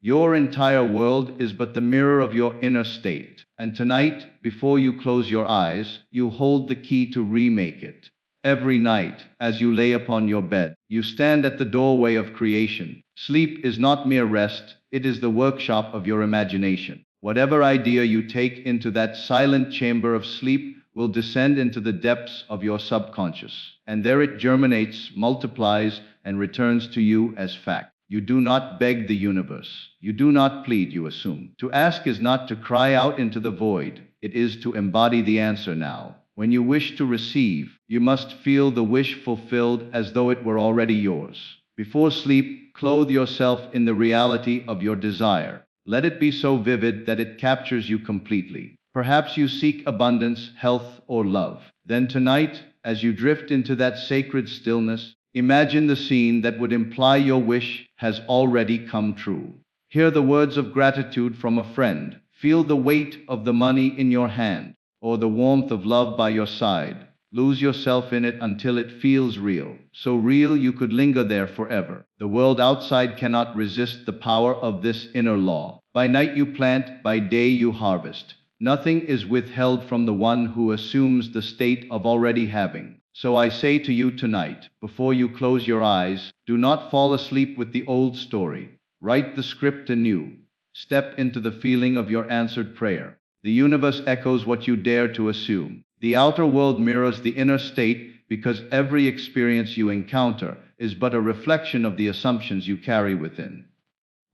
Your entire world is but the mirror of your inner state. And tonight, before you close your eyes, you hold the key to remake it. Every night, as you lay upon your bed, you stand at the doorway of creation. Sleep is not mere rest, it is the workshop of your imagination. Whatever idea you take into that silent chamber of sleep will descend into the depths of your subconscious, and there it germinates, multiplies, and returns to you as fact. You do not beg the universe. You do not plead, you assume. To ask is not to cry out into the void. It is to embody the answer now. When you wish to receive, you must feel the wish fulfilled as though it were already yours. Before sleep, clothe yourself in the reality of your desire. Let it be so vivid that it captures you completely. Perhaps you seek abundance, health, or love. Then tonight, as you drift into that sacred stillness, imagine the scene that would imply your wish has already come true. Hear the words of gratitude from a friend. Feel the weight of the money in your hand, or the warmth of love by your side. Lose yourself in it until it feels real, so real you could linger there forever. The world outside cannot resist the power of this inner law. By night you plant, by day you harvest. Nothing is withheld from the one who assumes the state of already having. So I say to you tonight, before you close your eyes, do not fall asleep with the old story. Write the script anew. Step into the feeling of your answered prayer. The universe echoes what you dare to assume. The outer world mirrors the inner state because every experience you encounter is but a reflection of the assumptions you carry within.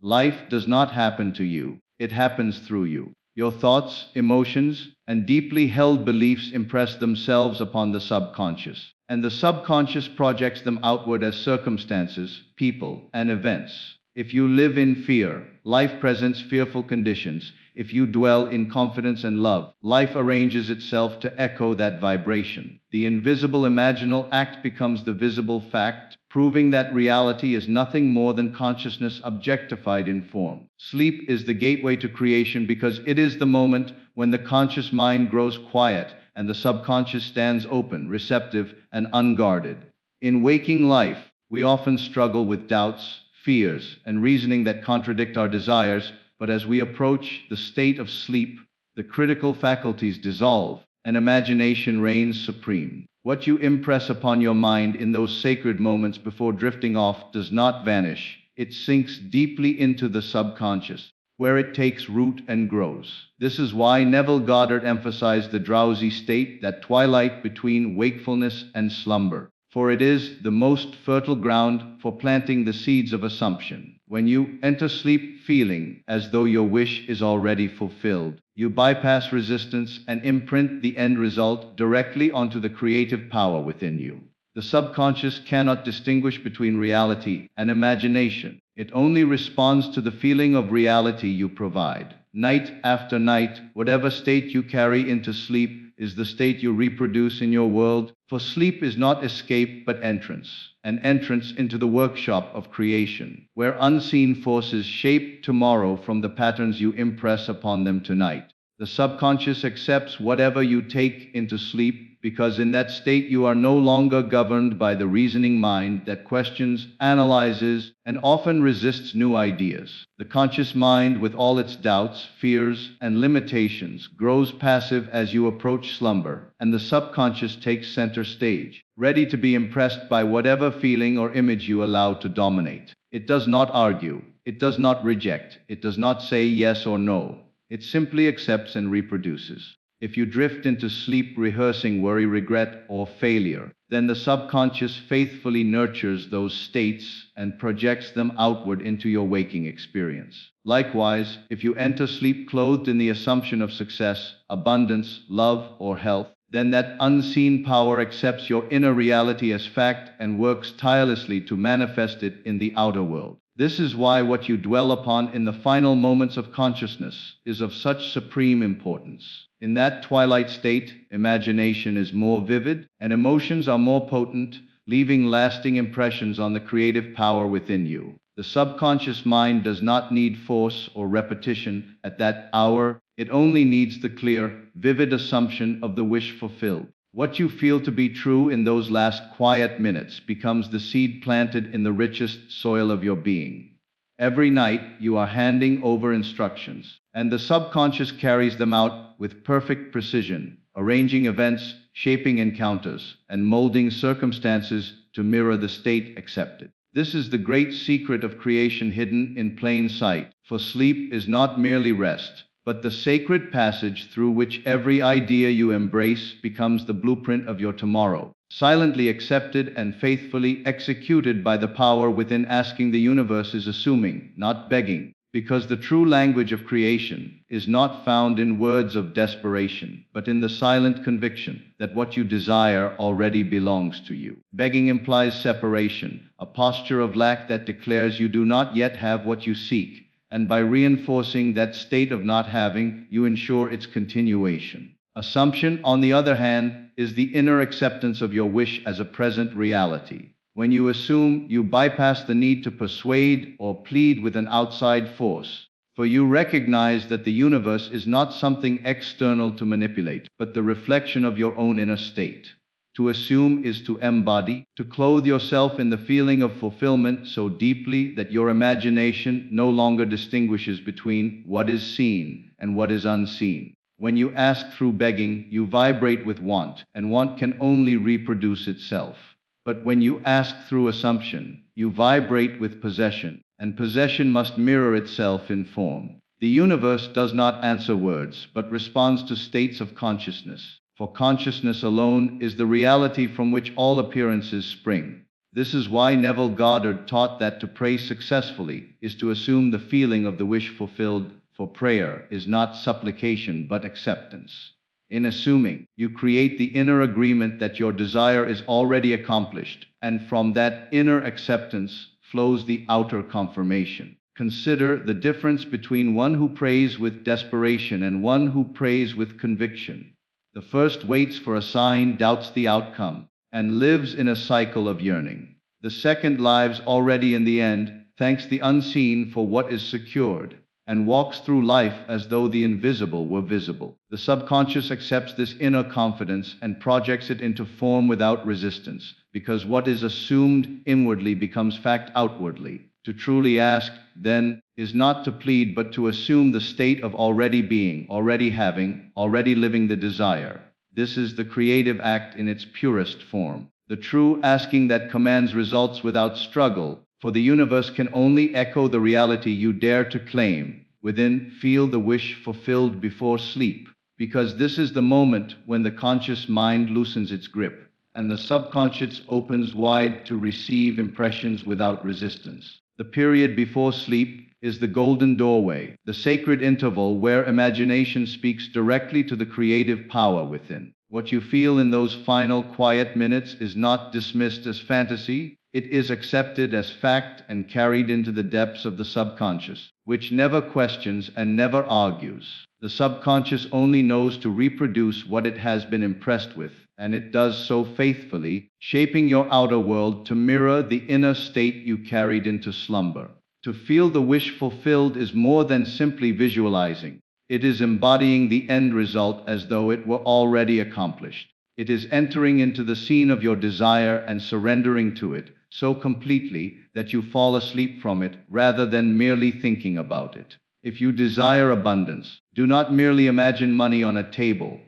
Life does not happen to you, it happens through you. Your thoughts, emotions, and deeply held beliefs impress themselves upon the subconscious, and the subconscious projects them outward as circumstances, people, and events. If you live in fear, life presents fearful conditions. If you dwell in confidence and love, life arranges itself to echo that vibration. The invisible imaginal act becomes the visible fact, proving that reality is nothing more than consciousness objectified in form. Sleep is the gateway to creation because it is the moment when the conscious mind grows quiet and the subconscious stands open, receptive, and unguarded. In waking life, we often struggle with doubts, fears, and reasoning that contradict our desires, but as we approach the state of sleep, the critical faculties dissolve, and imagination reigns supreme. What you impress upon your mind in those sacred moments before drifting off does not vanish. It sinks deeply into the subconscious, where it takes root and grows. This is why Neville Goddard emphasized the drowsy state, that twilight between wakefulness and slumber, for it is the most fertile ground for planting the seeds of assumption. When you enter sleep feeling as though your wish is already fulfilled, you bypass resistance and imprint the end result directly onto the creative power within you. The subconscious cannot distinguish between reality and imagination. It only responds to the feeling of reality you provide. Night after night, whatever state you carry into sleep is the state you reproduce in your world, for sleep is not escape but entrance, an entrance into the workshop of creation, where unseen forces shape tomorrow from the patterns you impress upon them tonight. The subconscious accepts whatever you take into sleep because in that state you are no longer governed by the reasoning mind that questions, analyzes, and often resists new ideas. The conscious mind, with all its doubts, fears, and limitations, grows passive as you approach slumber, and the subconscious takes center stage, ready to be impressed by whatever feeling or image you allow to dominate. It does not argue, it does not reject, it does not say yes or no. It simply accepts and reproduces. If you drift into sleep rehearsing worry, regret, or failure, then the subconscious faithfully nurtures those states and projects them outward into your waking experience. Likewise, if you enter sleep clothed in the assumption of success, abundance, love, or health, then that unseen power accepts your inner reality as fact and works tirelessly to manifest it in the outer world. This is why what you dwell upon in the final moments of consciousness is of such supreme importance. In that twilight state, imagination is more vivid and emotions are more potent, leaving lasting impressions on the creative power within you. The subconscious mind does not need force or repetition at that hour. It only needs the clear, vivid assumption of the wish fulfilled. What you feel to be true in those last quiet minutes becomes the seed planted in the richest soil of your being. Every night, you are handing over instructions, and the subconscious carries them out with perfect precision, arranging events, shaping encounters, and molding circumstances to mirror the state accepted. This is the great secret of creation hidden in plain sight, for sleep is not merely rest, but the sacred passage through which every idea you embrace becomes the blueprint of your tomorrow, silently accepted and faithfully executed by the power within. Asking the universe is assuming, not begging, because the true language of creation is not found in words of desperation, but in the silent conviction that what you desire already belongs to you. Begging implies separation, a posture of lack that declares you do not yet have what you seek, and by reinforcing that state of not having, you ensure its continuation. Assumption, on the other hand, is the inner acceptance of your wish as a present reality. When you assume, you bypass the need to persuade or plead with an outside force, for you recognize that the universe is not something external to manipulate, but the reflection of your own inner state. To assume is to embody, to clothe yourself in the feeling of fulfillment so deeply that your imagination no longer distinguishes between what is seen and what is unseen. When you ask through begging, you vibrate with want, and want can only reproduce itself. But when you ask through assumption, you vibrate with possession, and possession must mirror itself in form. The universe does not answer words, but responds to states of consciousness. For consciousness alone is the reality from which all appearances spring. This is why Neville Goddard taught that to pray successfully is to assume the feeling of the wish fulfilled, for prayer is not supplication but acceptance. In assuming, you create the inner agreement that your desire is already accomplished, and from that inner acceptance flows the outer confirmation. Consider the difference between one who prays with desperation and one who prays with conviction. The first waits for a sign, doubts the outcome, and lives in a cycle of yearning. The second lives already in the end, thanks the unseen for what is secured, and walks through life as though the invisible were visible. The subconscious accepts this inner confidence and projects it into form without resistance, because what is assumed inwardly becomes fact outwardly. To truly ask, then, is not to plead but to assume the state of already being, already having, already living the desire. This is the creative act in its purest form. The true asking that commands results without struggle, for the universe can only echo the reality you dare to claim. Within, feel the wish fulfilled before sleep, because this is the moment when the conscious mind loosens its grip, and the subconscious opens wide to receive impressions without resistance. The period before sleep is the golden doorway, the sacred interval where imagination speaks directly to the creative power within. What you feel in those final quiet minutes is not dismissed as fantasy, it is accepted as fact and carried into the depths of the subconscious, which never questions and never argues. The subconscious only knows to reproduce what it has been impressed with, and it does so faithfully, shaping your outer world to mirror the inner state you carried into slumber. To feel the wish fulfilled is more than simply visualizing. It is embodying the end result as though it were already accomplished. It is entering into the scene of your desire and surrendering to it so completely that you fall asleep from it rather than merely thinking about it. If you desire abundance, do not merely imagine money on a table.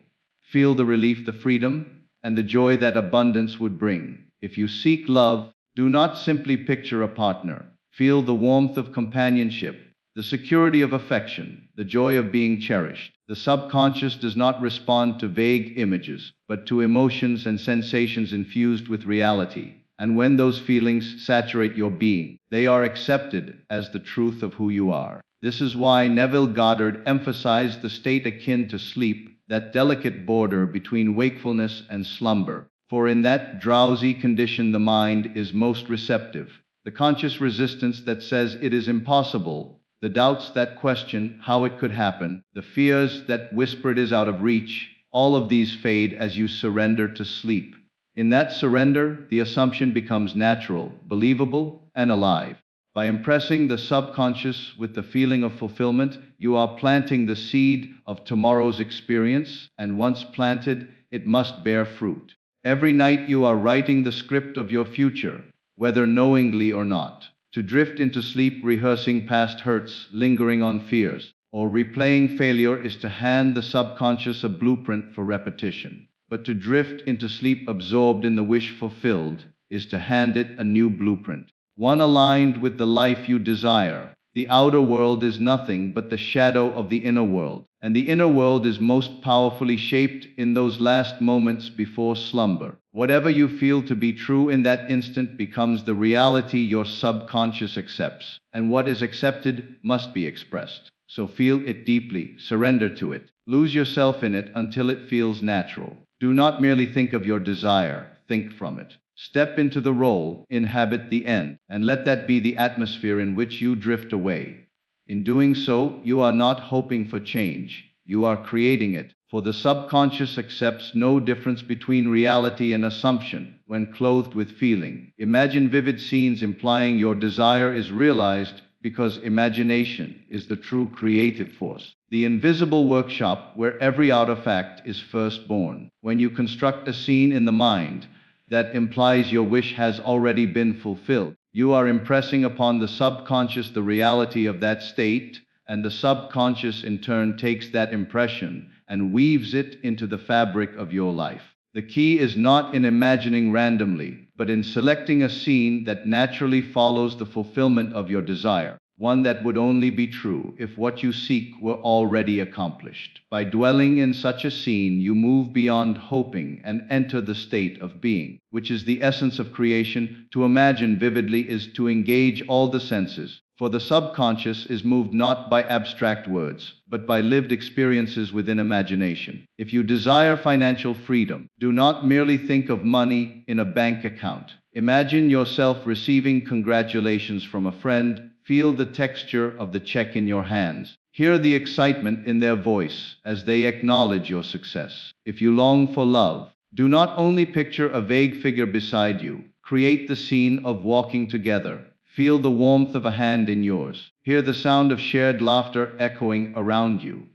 Feel the relief, the freedom, and the joy that abundance would bring. If you seek love, do not simply picture a partner. Feel the warmth of companionship, the security of affection, the joy of being cherished. The subconscious does not respond to vague images, but to emotions and sensations infused with reality. And when those feelings saturate your being, they are accepted as the truth of who you are. This is why Neville Goddard emphasized the state akin to sleep, that delicate border between wakefulness and slumber. For in that drowsy condition the mind is most receptive. The conscious resistance that says it is impossible, the doubts that question how it could happen, the fears that whisper it is out of reach, all of these fade as you surrender to sleep. In that surrender, the assumption becomes natural, believable, and alive. By impressing the subconscious with the feeling of fulfillment, you are planting the seed of tomorrow's experience, and once planted, it must bear fruit. Every night you are writing the script of your future, whether knowingly or not. To drift into sleep rehearsing past hurts, lingering on fears, or replaying failure is to hand the subconscious a blueprint for repetition. But to drift into sleep absorbed in the wish fulfilled is to hand it a new blueprint, one aligned with the life you desire. The outer world is nothing but the shadow of the inner world, and the inner world is most powerfully shaped in those last moments before slumber. Whatever you feel to be true in that instant becomes the reality your subconscious accepts, and what is accepted must be expressed. So feel it deeply, surrender to it, lose yourself in it until it feels natural. Do not merely think of your desire, think from it. Step into the role, inhabit the end, and let that be the atmosphere in which you drift away. In doing so, you are not hoping for change, you are creating it, for the subconscious accepts no difference between reality and assumption when clothed with feeling. Imagine vivid scenes implying your desire is realized, because imagination is the true creative force, the invisible workshop where every artifact is first born. When you construct a scene in the mind that implies your wish has already been fulfilled, you are impressing upon the subconscious the reality of that state, and the subconscious in turn takes that impression and weaves it into the fabric of your life. The key is not in imagining randomly, but in selecting a scene that naturally follows the fulfillment of your desire, one that would only be true if what you seek were already accomplished. By dwelling in such a scene, you move beyond hoping and enter the state of being, which is the essence of creation. To imagine vividly is to engage all the senses, for the subconscious is moved not by abstract words, but by lived experiences within imagination. If you desire financial freedom, do not merely think of money in a bank account. Imagine yourself receiving congratulations from a friend. Feel the texture of the check in your hands. Hear the excitement in their voice as they acknowledge your success. If you long for love, do not only picture a vague figure beside you. Create the scene of walking together. Feel the warmth of a hand in yours. Hear the sound of shared laughter echoing around you.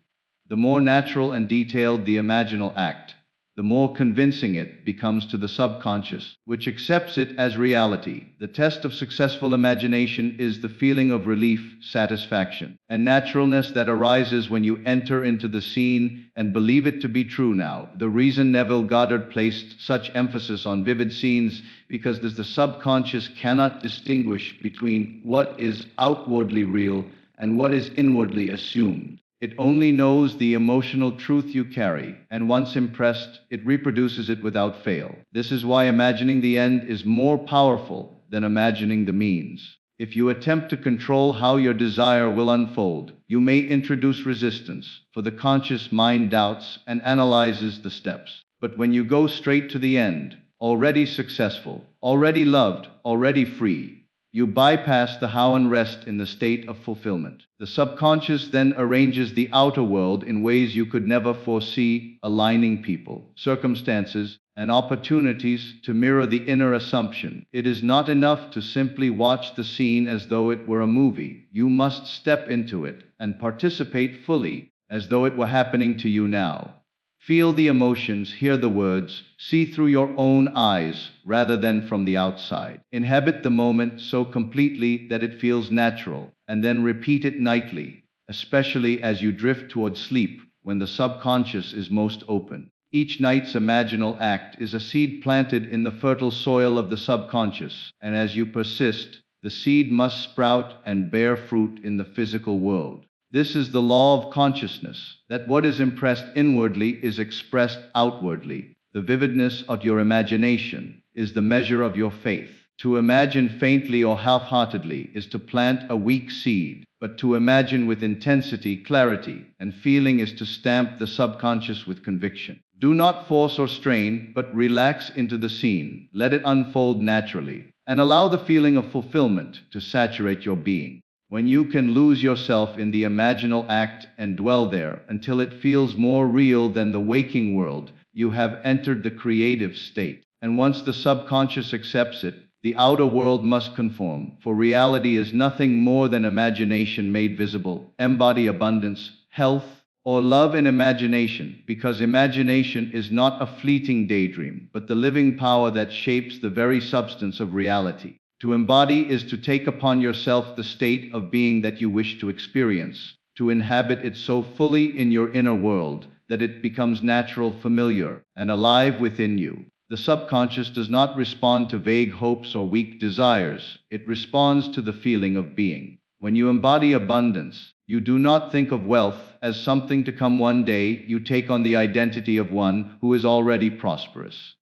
The more natural and detailed the imaginal act, the more convincing it becomes to the subconscious, which accepts it as reality. The test of successful imagination is the feeling of relief, satisfaction, and naturalness that arises when you enter into the scene and believe it to be true now. The reason Neville Goddard placed such emphasis on vivid scenes because the subconscious cannot distinguish between what is outwardly real and what is inwardly assumed. It only knows the emotional truth you carry, and once impressed, it reproduces it without fail. This is why imagining the end is more powerful than imagining the means. If you attempt to control how your desire will unfold, you may introduce resistance, for the conscious mind doubts and analyzes the steps. But when you go straight to the end, already successful, already loved, already free, you bypass the how and rest in the state of fulfillment. The subconscious then arranges the outer world in ways you could never foresee, aligning people, circumstances, and opportunities to mirror the inner assumption. It is not enough to simply watch the scene as though it were a movie. You must step into it and participate fully, as though it were happening to you now. Feel the emotions, hear the words, see through your own eyes rather than from the outside. Inhabit the moment so completely that it feels natural, and then repeat it nightly, especially as you drift toward sleep when the subconscious is most open. Each night's imaginal act is a seed planted in the fertile soil of the subconscious, and as you persist, the seed must sprout and bear fruit in the physical world. This is the law of consciousness, that what is impressed inwardly is expressed outwardly. The vividness of your imagination is the measure of your faith. To imagine faintly or half-heartedly is to plant a weak seed, but to imagine with intensity, clarity, and feeling is to stamp the subconscious with conviction. Do not force or strain, but relax into the scene. Let it unfold naturally, and allow the feeling of fulfillment to saturate your being. When you can lose yourself in the imaginal act and dwell there until it feels more real than the waking world, you have entered the creative state. And once the subconscious accepts it, the outer world must conform, for reality is nothing more than imagination made visible. Embody abundance, health, or love in imagination, because imagination is not a fleeting daydream, but the living power that shapes the very substance of reality. To embody is to take upon yourself the state of being that you wish to experience, to inhabit it so fully in your inner world that it becomes natural, familiar, and alive within you. The subconscious does not respond to vague hopes or weak desires, it responds to the feeling of being. When you embody abundance, you do not think of wealth as something to come one day, you take on the identity of one who is already prosperous.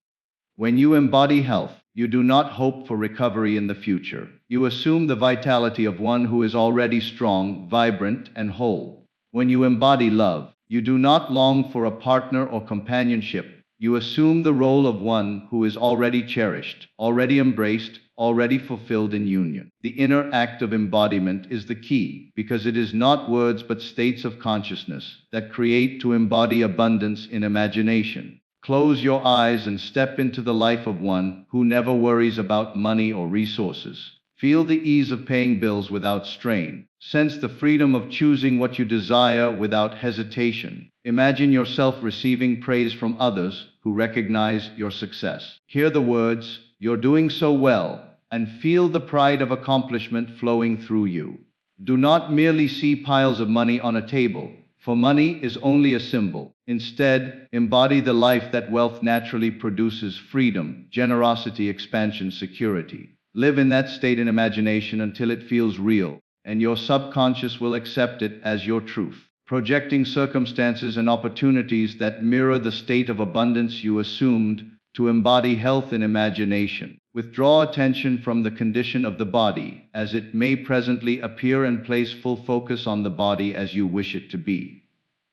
When you embody health, you do not hope for recovery in the future. You assume the vitality of one who is already strong, vibrant, and whole. When you embody love, you do not long for a partner or companionship. You assume the role of one who is already cherished, already embraced, already fulfilled in union. The inner act of embodiment is the key, because it is not words but states of consciousness that create to embody abundance in imagination. Close your eyes and step into the life of one who never worries about money or resources. Feel the ease of paying bills without strain. Sense the freedom of choosing what you desire without hesitation. Imagine yourself receiving praise from others who recognize your success. Hear the words, "You're doing so well," and feel the pride of accomplishment flowing through you. Do not merely see piles of money on a table, for money is only a symbol. Instead, embody the life that wealth naturally produces: freedom, generosity, expansion, security. Live in that state in imagination until it feels real, and your subconscious will accept it as your truth, projecting circumstances and opportunities that mirror the state of abundance you assumed. To embody health in imagination, withdraw attention from the condition of the body as it may presently appear and place full focus on the body as you wish it to be.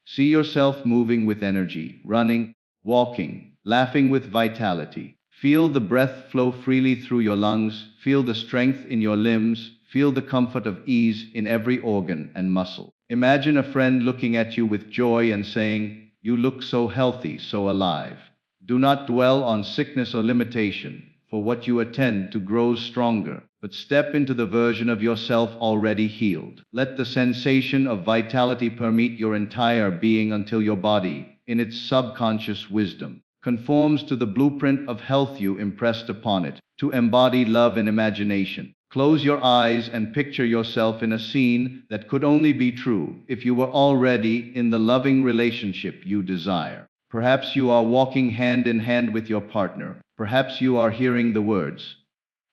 See yourself moving with energy, running, walking, laughing with vitality. Feel the breath flow freely through your lungs, feel the strength in your limbs, feel the comfort of ease in every organ and muscle. Imagine a friend looking at you with joy and saying, "You look so healthy, so alive." Do not dwell on sickness or limitation, for what you attend to grows stronger, but step into the version of yourself already healed. Let the sensation of vitality permeate your entire being until your body, in its subconscious wisdom, conforms to the blueprint of health you impressed upon it. To embody love in imagination, close your eyes and picture yourself in a scene that could only be true if you were already in the loving relationship you desire. Perhaps you are walking hand in hand with your partner. Perhaps you are hearing the words,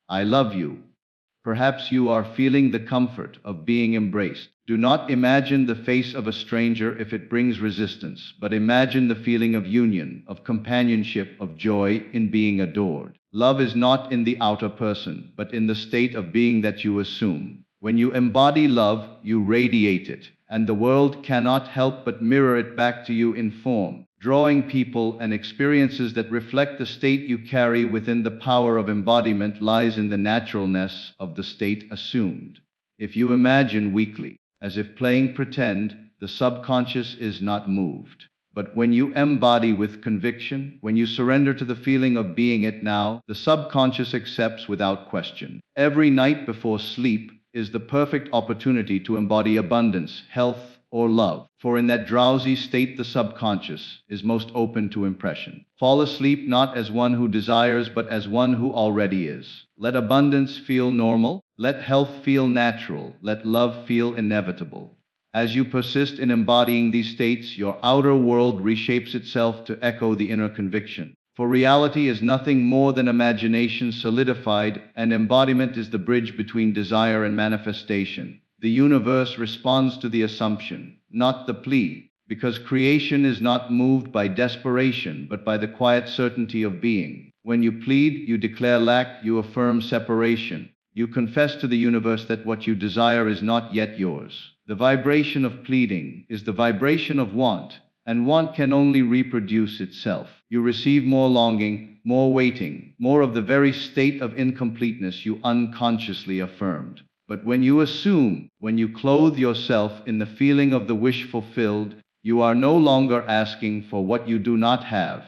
"I love you." Perhaps you are feeling the comfort of being embraced. Do not imagine the face of a stranger if it brings resistance, but imagine the feeling of union, of companionship, of joy in being adored. Love is not in the outer person, but in the state of being that you assume. When you embody love, you radiate it, and the world cannot help but mirror it back to you in form, drawing people and experiences that reflect the state you carry within. The power of embodiment lies in the naturalness of the state assumed. If you imagine weakly, as if playing pretend, the subconscious is not moved. But when you embody with conviction, when you surrender to the feeling of being it now, the subconscious accepts without question. Every night before sleep is the perfect opportunity to embody abundance, health, or love, for in that drowsy state the subconscious is most open to impression. Fall asleep not as one who desires but as one who already is. Let abundance feel normal, let health feel natural, let love feel inevitable. As you persist in embodying these states, your outer world reshapes itself to echo the inner conviction. For reality is nothing more than imagination solidified, and embodiment is the bridge between desire and manifestation. The universe responds to the assumption, not the plea, because creation is not moved by desperation, but by the quiet certainty of being. When you plead, you declare lack, you affirm separation. You confess to the universe that what you desire is not yet yours. The vibration of pleading is the vibration of want, and want can only reproduce itself. You receive more longing, more waiting, more of the very state of incompleteness you unconsciously affirmed. But when you assume, when you clothe yourself in the feeling of the wish fulfilled, you are no longer asking for what you do not have.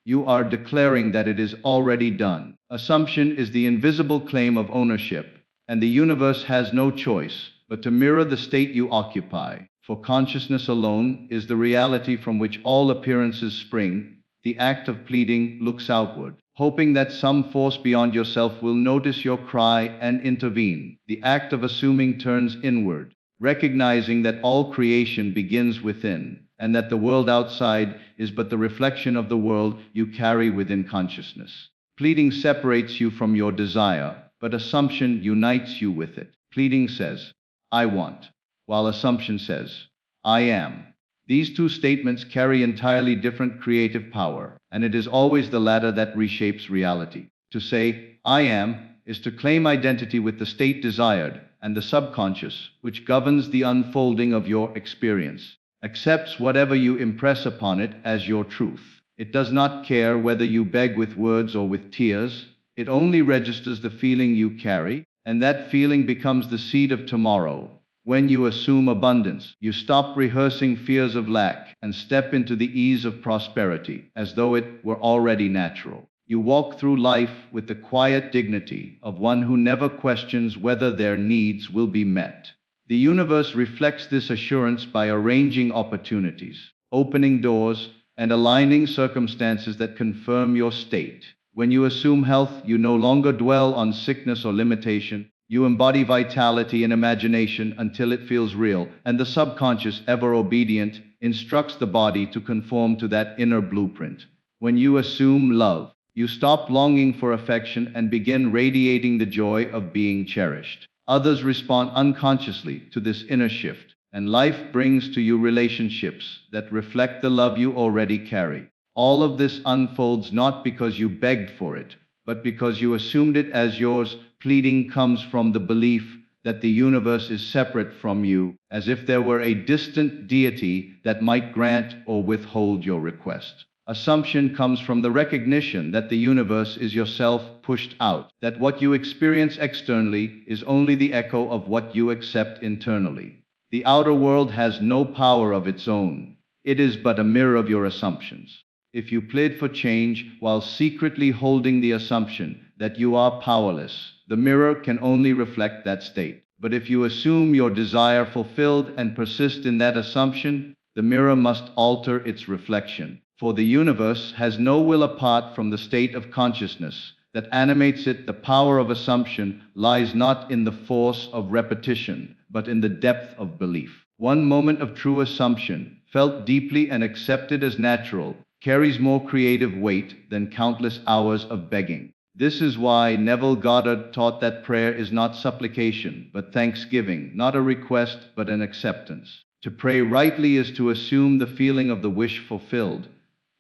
You are declaring that it is already done. Assumption is the invisible claim of ownership, and the universe has no choice but to mirror the state you occupy. For consciousness alone is the reality from which all appearances spring. The act of pleading looks outward. hoping that some force beyond yourself will notice your cry and intervene. The act of assuming turns inward, recognizing that all creation begins within, and that the world outside is but the reflection of the world you carry within consciousness. Pleading separates you from your desire, but assumption unites you with it. Pleading says, I want, while assumption says, I am. These two statements carry entirely different creative power, and it is always the latter that reshapes reality. To say, I am, is to claim identity with the state desired, and the subconscious, which governs the unfolding of your experience, accepts whatever you impress upon it as your truth. It does not care whether you beg with words or with tears. It only registers the feeling you carry, and that feeling becomes the seed of tomorrow. When you assume abundance, you stop rehearsing fears of lack and step into the ease of prosperity as though it were already natural. You walk through life with the quiet dignity of one who never questions whether their needs will be met. The universe reflects this assurance by arranging opportunities, opening doors, and aligning circumstances that confirm your state. When you assume health, you no longer dwell on sickness or limitation. You embody vitality and imagination until it feels real, and the subconscious, ever obedient, instructs the body to conform to that inner blueprint. When you assume love, you stop longing for affection and begin radiating the joy of being cherished. Others respond unconsciously to this inner shift, and life brings to you relationships that reflect the love you already carry. All of this unfolds not because you begged for it, but because you assumed it as yours. Pleading comes from the belief that the universe is separate from you, as if there were a distant deity that might grant or withhold your request. Assumption comes from the recognition that the universe is yourself pushed out, that what you experience externally is only the echo of what you accept internally. The outer world has no power of its own. It is but a mirror of your assumptions. If you plead for change while secretly holding the assumption that you are powerless, the mirror can only reflect that state. But if you assume your desire fulfilled and persist in that assumption, the mirror must alter its reflection. For the universe has no will apart from the state of consciousness that animates it. The power of assumption lies not in the force of repetition, but in the depth of belief. One moment of true assumption, felt deeply and accepted as natural, carries more creative weight than countless hours of begging. This is why Neville Goddard taught that prayer is not supplication, but thanksgiving, not a request, but an acceptance. To pray rightly is to assume the feeling of the wish fulfilled,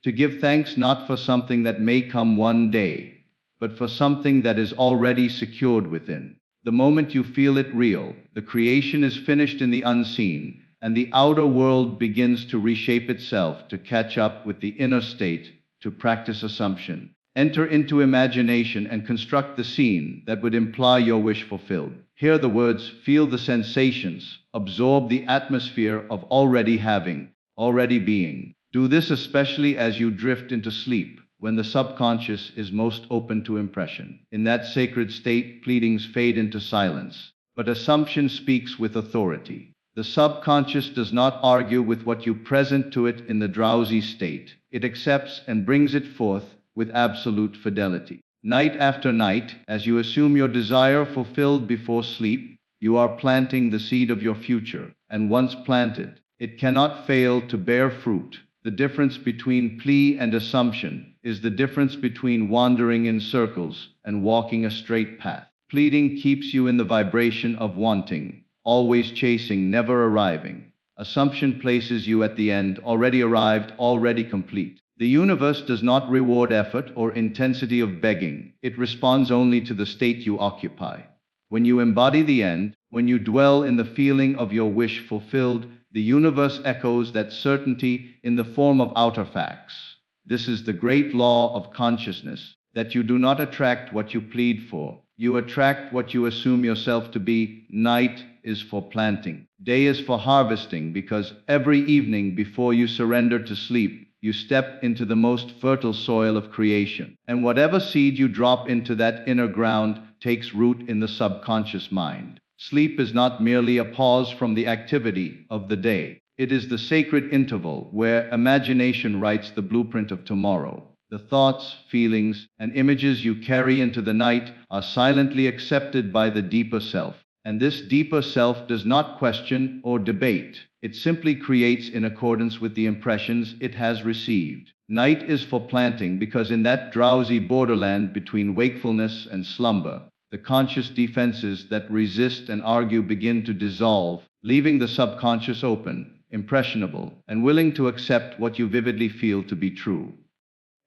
to give thanks not for something that may come one day, but for something that is already secured within. The moment you feel it real, the creation is finished in the unseen, and the outer world begins to reshape itself to catch up with the inner state. To practice assumption, enter into imagination and construct the scene that would imply your wish fulfilled. Hear the words, feel the sensations, absorb the atmosphere of already having, already being. Do this especially as you drift into sleep, when the subconscious is most open to impression. In that sacred state, pleadings fade into silence, but assumption speaks with authority. The subconscious does not argue with what you present to it in the drowsy state. It accepts and brings it forth with absolute fidelity. Night after night, as you assume your desire fulfilled before sleep, you are planting the seed of your future, and once planted, it cannot fail to bear fruit. The difference between plea and assumption is the difference between wandering in circles and walking a straight path. Pleading keeps you in the vibration of wanting, always chasing, never arriving. Assumption places you at the end, already arrived, already complete. The universe does not reward effort or intensity of begging. It responds only to the state you occupy. When you embody the end, when you dwell in the feeling of your wish fulfilled, the universe echoes that certainty in the form of outer facts. This is the great law of consciousness, that you do not attract what you plead for. You attract what you assume yourself to be. Night is for planting. Day is for harvesting, because every evening before you surrender to sleep, you step into the most fertile soil of creation. And whatever seed you drop into that inner ground takes root in the subconscious mind. Sleep is not merely a pause from the activity of the day. It is the sacred interval where imagination writes the blueprint of tomorrow. The thoughts, feelings, and images you carry into the night are silently accepted by the deeper self. And this deeper self does not question or debate. It simply creates in accordance with the impressions it has received. Night is for planting because in that drowsy borderland between wakefulness and slumber, the conscious defenses that resist and argue begin to dissolve, leaving the subconscious open, impressionable, and willing to accept what you vividly feel to be true.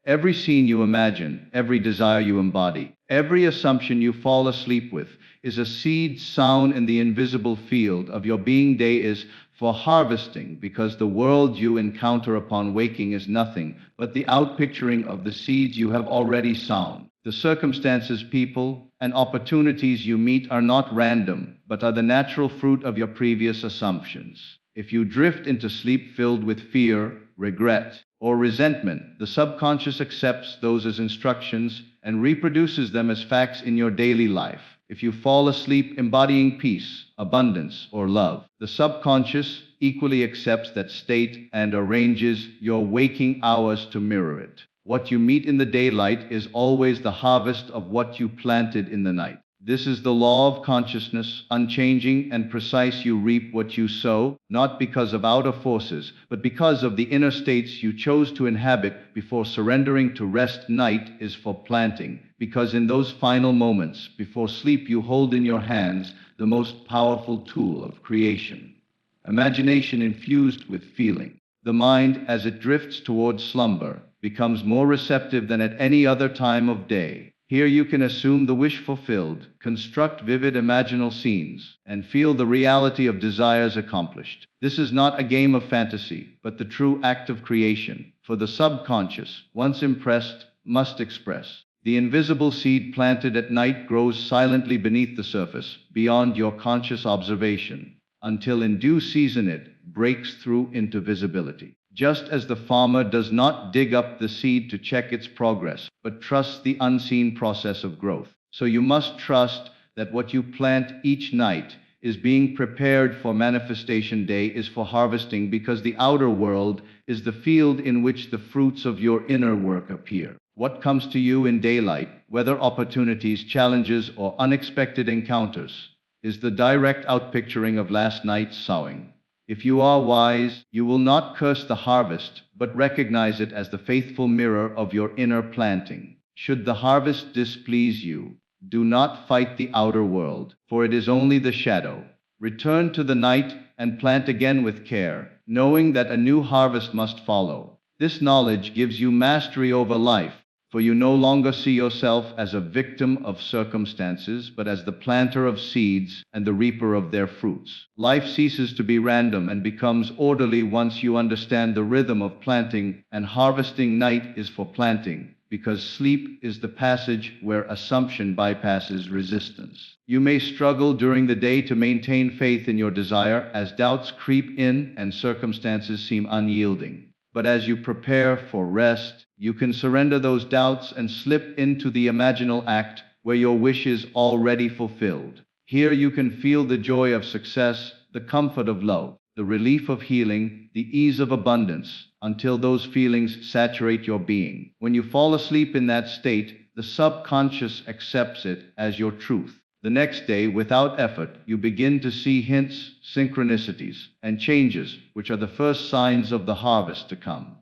Every scene you imagine, every desire you embody, every assumption you fall asleep with is a seed sown in the invisible field of your being. Day is for harvesting because the world you encounter upon waking is nothing but the outpicturing of the seeds you have already sown. The circumstances, people, and opportunities you meet are not random, but are the natural fruit of your previous assumptions. If you drift into sleep filled with fear, regret, or resentment, the subconscious accepts those as instructions and reproduces them as facts in your daily life. If you fall asleep embodying peace, abundance, or love, the subconscious equally accepts that state and arranges your waking hours to mirror it. What you meet in the daylight is always the harvest of what you planted in the night. This is the law of consciousness, unchanging and precise. You reap what you sow, not because of outer forces, but because of the inner states you chose to inhabit before surrendering to rest. Night is for planting, because in those final moments before sleep you hold in your hands the most powerful tool of creation. Imagination infused with feeling. The mind, as it drifts towards slumber, becomes more receptive than at any other time of day. Here you can assume the wish fulfilled, construct vivid imaginal scenes, and feel the reality of desires accomplished. This is not a game of fantasy, but the true act of creation, for the subconscious, once impressed, must express. The invisible seed planted at night grows silently beneath the surface, beyond your conscious observation, until in due season it breaks through into visibility. Just as the farmer does not dig up the seed to check its progress, but trusts the unseen process of growth, so you must trust that what you plant each night is being prepared for manifestation. Day is for harvesting because the outer world is the field in which the fruits of your inner work appear. What comes to you in daylight, whether opportunities, challenges, or unexpected encounters, is the direct outpicturing of last night's sowing. If you are wise, you will not curse the harvest, but recognize it as the faithful mirror of your inner planting. Should the harvest displease you, do not fight the outer world, for it is only the shadow. Return to the night and plant again with care, knowing that a new harvest must follow. This knowledge gives you mastery over life, for you no longer see yourself as a victim of circumstances, but as the planter of seeds and the reaper of their fruits. Life ceases to be random and becomes orderly once you understand the rhythm of planting and harvesting. Night is for planting, because sleep is the passage where assumption bypasses resistance. You may struggle during the day to maintain faith in your desire as doubts creep in and circumstances seem unyielding. But as you prepare for rest, you can surrender those doubts and slip into the imaginal act where your wish is already fulfilled. Here you can feel the joy of success, the comfort of love, the relief of healing, the ease of abundance, until those feelings saturate your being. When you fall asleep in that state, the subconscious accepts it as your truth. The next day, without effort, you begin to see hints, synchronicities, and changes, which are the first signs of the harvest to come.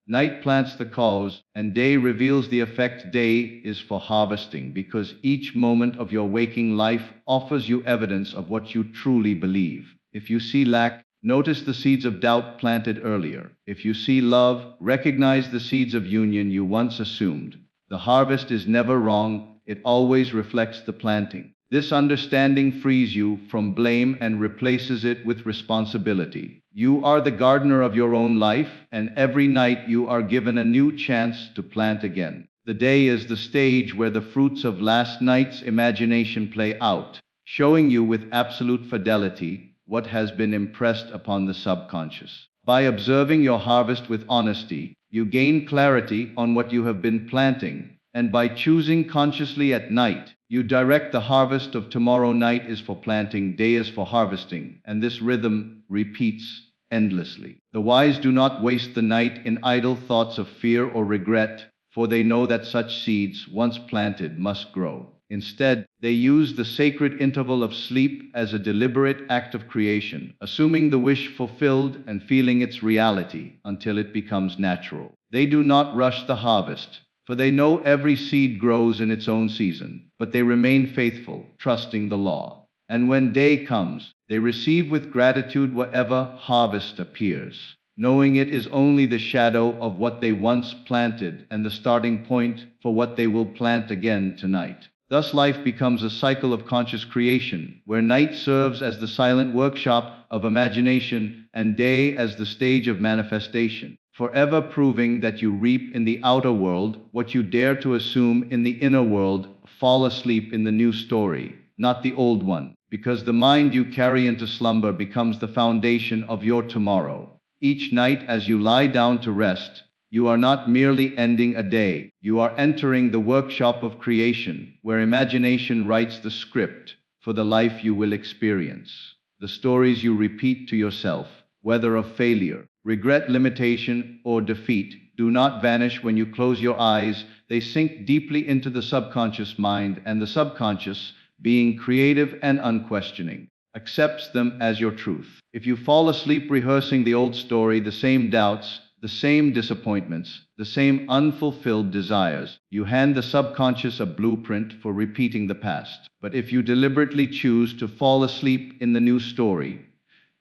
Night plants the cause, and day reveals the effect. Day is for harvesting because each moment of your waking life offers you evidence of what you truly believe. If you see lack, notice the seeds of doubt planted earlier. If you see love, recognize the seeds of union you once assumed. The harvest is never wrong, it always reflects the planting. This understanding frees you from blame and replaces it with responsibility. You are the gardener of your own life, and every night you are given a new chance to plant again. The day is the stage where the fruits of last night's imagination play out, showing you with absolute fidelity what has been impressed upon the subconscious. By observing your harvest with honesty, you gain clarity on what you have been planting, and by choosing consciously at night, you direct the harvest of tomorrow. Night is for planting, day is for harvesting, and this rhythm repeats endlessly. The wise do not waste the night in idle thoughts of fear or regret, for they know that such seeds, once planted, must grow. Instead, they use the sacred interval of sleep as a deliberate act of creation, assuming the wish fulfilled and feeling its reality until it becomes natural. They do not rush the harvest, for they know every seed grows in its own season, but they remain faithful, trusting the law. And when day comes, they receive with gratitude whatever harvest appears, knowing it is only the shadow of what they once planted and the starting point for what they will plant again tonight. Thus life becomes a cycle of conscious creation, where night serves as the silent workshop of imagination and day as the stage of manifestation, forever proving that you reap in the outer world what you dare to assume in the inner world. Fall asleep in the new story, not the old one, because the mind you carry into slumber becomes the foundation of your tomorrow. Each night as you lie down to rest, you are not merely ending a day, you are entering the workshop of creation, where imagination writes the script for the life you will experience. The stories you repeat to yourself, whether of failure, regret, limitation, or defeat, do not vanish when you close your eyes. They sink deeply into the subconscious mind, and the subconscious, being creative and unquestioning, accepts them as your truth. If you fall asleep rehearsing the old story, the same doubts, the same disappointments, the same unfulfilled desires, you hand the subconscious a blueprint for repeating the past. But if you deliberately choose to fall asleep in the new story,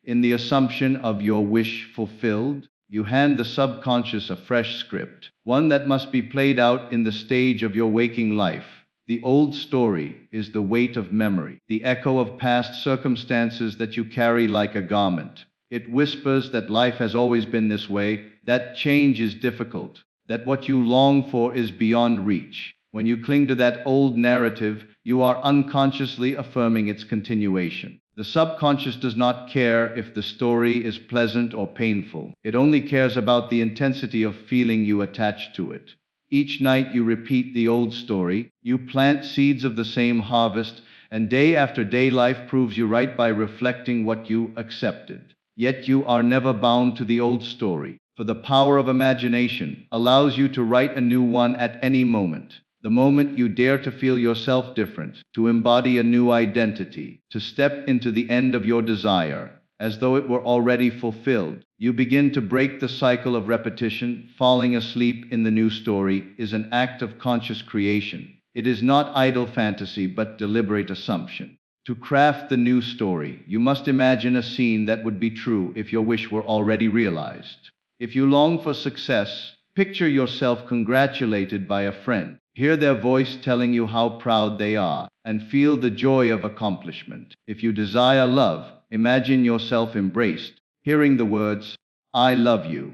in the assumption of your wish fulfilled, you hand the subconscious a fresh script, one that must be played out in the stage of your waking life. The old story is the weight of memory, the echo of past circumstances that you carry like a garment. It whispers that life has always been this way, that change is difficult, that what you long for is beyond reach. When you cling to that old narrative, you are unconsciously affirming its continuation. The subconscious does not care if the story is pleasant or painful. It only cares about the intensity of feeling you attach to it. Each night you repeat the old story, you plant seeds of the same harvest, and day after day life proves you right by reflecting what you accepted. Yet you are never bound to the old story, for the power of imagination allows you to write a new one at any moment. The moment you dare to feel yourself different, to embody a new identity, to step into the end of your desire, as though it were already fulfilled, you begin to break the cycle of repetition. Falling asleep in the new story is an act of conscious creation. It is not idle fantasy, but deliberate assumption. To craft the new story, you must imagine a scene that would be true if your wish were already realized. If you long for success, picture yourself congratulated by a friend. Hear their voice telling you how proud they are, and feel the joy of accomplishment. If you desire love, imagine yourself embraced, hearing the words, "I love you,"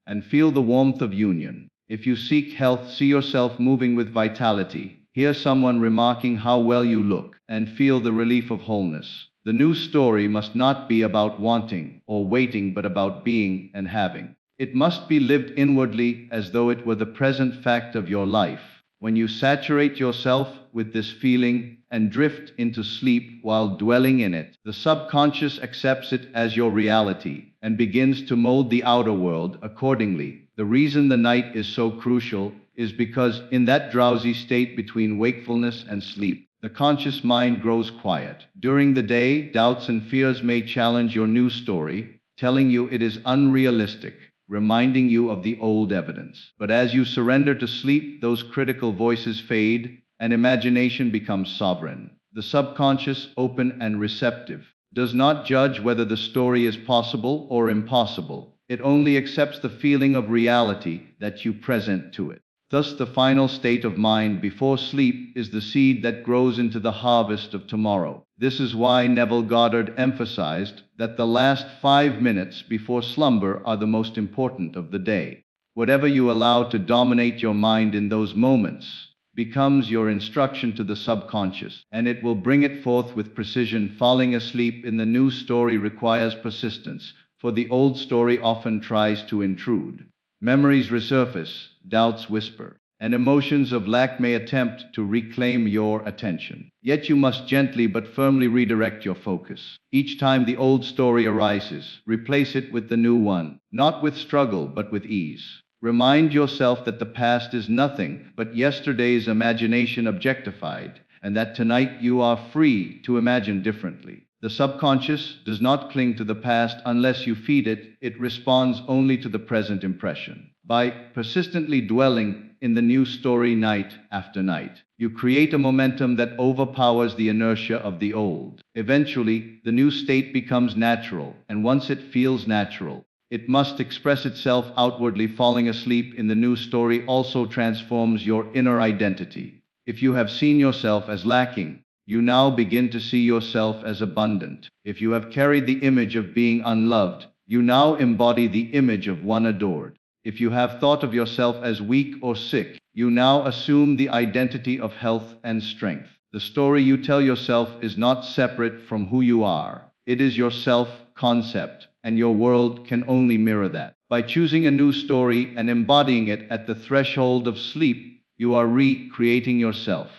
and feel the warmth of union. If you seek health, see yourself moving with vitality. Hear someone remarking how well you look, and feel the relief of wholeness. The new story must not be about wanting or waiting, but about being and having. It must be lived inwardly as though it were the present fact of your life. When you saturate yourself with this feeling and drift into sleep while dwelling in it, the subconscious accepts it as your reality and begins to mold the outer world accordingly. The reason the night is so crucial is because in that drowsy state between wakefulness and sleep, the conscious mind grows quiet. During the day, doubts and fears may challenge your new story, telling you it is unrealistic, reminding you of the old evidence. But as you surrender to sleep, those critical voices fade, and imagination becomes sovereign. The subconscious, open and receptive, does not judge whether the story is possible or impossible. It only accepts the feeling of reality that you present to it. Thus, the final state of mind before sleep is the seed that grows into the harvest of tomorrow. This is why Neville Goddard emphasized that the last 5 minutes before slumber are the most important of the day. Whatever you allow to dominate your mind in those moments becomes your instruction to the subconscious, and it will bring it forth with precision. Falling asleep in the new story requires persistence, for the old story often tries to intrude. Memories resurface, doubts whisper, and emotions of lack may attempt to reclaim your attention. Yet you must gently but firmly redirect your focus. Each time the old story arises, replace it with the new one, not with struggle but with ease. Remind yourself that the past is nothing but yesterday's imagination objectified, and that tonight you are free to imagine differently. The subconscious does not cling to the past unless you feed it, it responds only to the present impression. By persistently dwelling in the new story night after night, you create a momentum that overpowers the inertia of the old. Eventually, the new state becomes natural, and once it feels natural, it must express itself outwardly. Falling asleep in the new story also transforms your inner identity. If you have seen yourself as lacking, you now begin to see yourself as abundant. If you have carried the image of being unloved, you now embody the image of one adored. If you have thought of yourself as weak or sick, you now assume the identity of health and strength. The story you tell yourself is not separate from who you are. It is your self-concept, and your world can only mirror that. By choosing a new story and embodying it at the threshold of sleep, you are recreating yourself.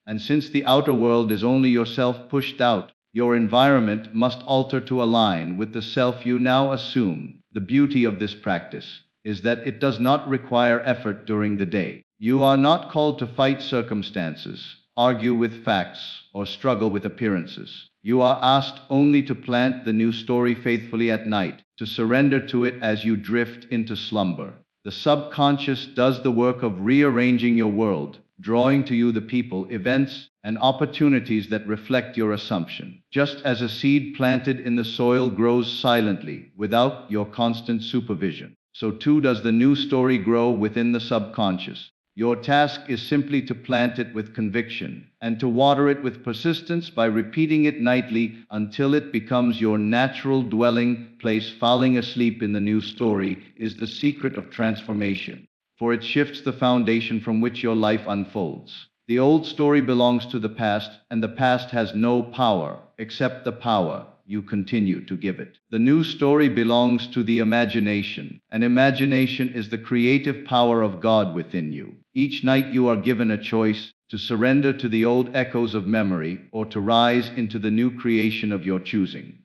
And since the outer world is only yourself pushed out, your environment must alter to align with the self you now assume. The beauty of this practice is that it does not require effort during the day. You are not called to fight circumstances, argue with facts, or struggle with appearances. You are asked only to plant the new story faithfully at night, to surrender to it as you drift into slumber. The subconscious does the work of rearranging your world, drawing to you the people, events, and opportunities that reflect your assumption. Just as a seed planted in the soil grows silently, without your constant supervision, so too does the new story grow within the subconscious. Your task is simply to plant it with conviction, and to water it with persistence by repeating it nightly until it becomes your natural dwelling place. Falling asleep in the new story is the secret of transformation, for it shifts the foundation from which your life unfolds. The old story belongs to the past, and the past has no power except the power you continue to give it. The new story belongs to the imagination, and imagination is the creative power of God within you. Each night you are given a choice: to surrender to the old echoes of memory, or to rise into the new creation of your choosing.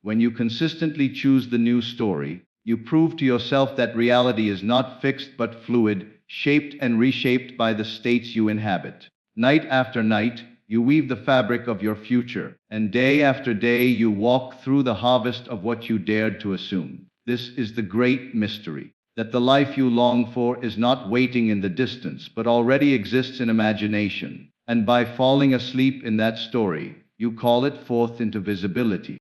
When you consistently choose the new story, you prove to yourself that reality is not fixed but fluid, shaped and reshaped by the states you inhabit. Night after night, you weave the fabric of your future, and day after day you walk through the harvest of what you dared to assume. This is the great mystery, that the life you long for is not waiting in the distance but already exists in imagination, and by falling asleep in that story, you call it forth into visibility.